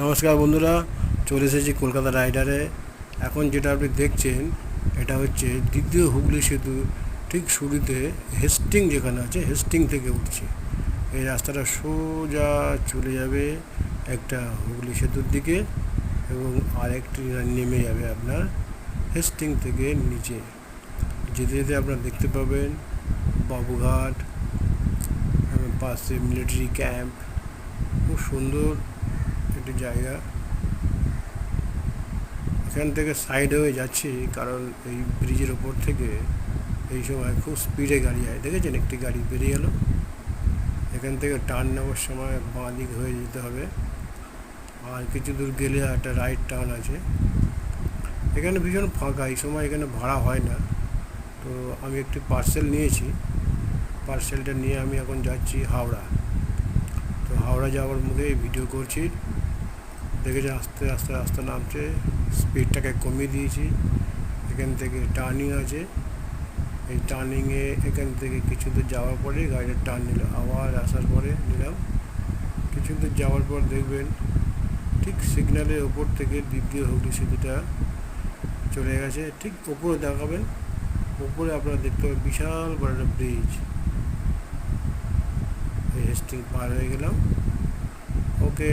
নমস্কার বন্ধুরা, চলে এসেছি কলকাতা রাইডারে। এখন যেটা আপনি দেখছেন এটা হচ্ছে দ্বিতীয় হুগলি সেতু ঠিক শুরুতে হেস্টিং যেখানে আছে, হেস্টিং থেকে উঠছি। এই রাস্তাটা সোজা চলে যাবে একটা হুগলি সেতুর দিকে এবং আরেকটি নেমে যাবে আপনার হেস্টিং থেকে নিচে। যেতে যেতে আপনারা দেখতে পাবেন বাবুঘাট, পাশে মিলিটারি ক্যাম্প। খুব সুন্দর একটি জায়গা। এখান থেকে সাইড হয়ে যাচ্ছি কারণ এই ব্রিজের ওপর থেকে এই সময় খুব স্পিডে গাড়ি যায়। দেখেছেন একটি গাড়ি বেরিয়ে গেল। এখান থেকে টার্ন নেওয়ার সময় বাঁ দিক হয়ে যেতে হবে, আর কিছু দূর গেলে একটা রাইট টার্ন আছে। এখানে ভীষণ ফাঁকা, এই সময় এখানে ভাড়া হয় না। তো আমি একটি পার্সেল নিয়েছি, পার্সেলটা নিয়ে আমি এখন যাচ্ছি হাওড়া। তো হাওড়া যাওয়ার মুখে ভিডিও করছি। দেখেছেন আস্তে আস্তে রাস্তা নামছে, স্পিডটাকে কমিয়ে দিয়েছি। এখান থেকে টার্নিং আছে, এই টার্নিংয়ে এখান থেকে কিছু দূর যাওয়ার পরে গাড়িটা টার্ন নিল, আবার আসার পরে নিলাম। কিছু দূর যাওয়ার পর দেখবেন ঠিক সিগন্যালের ওপর থেকে দ্বিতীয় হুগলি সেতুটা চলে গেছে। ঠিক ওপরে দেখাবেন, ওপরে আপনারা দেখতে পাবেন বিশাল বড় একটা ব্রিজ। এই হেস্টিং পার হয়ে গেলাম। ওকে।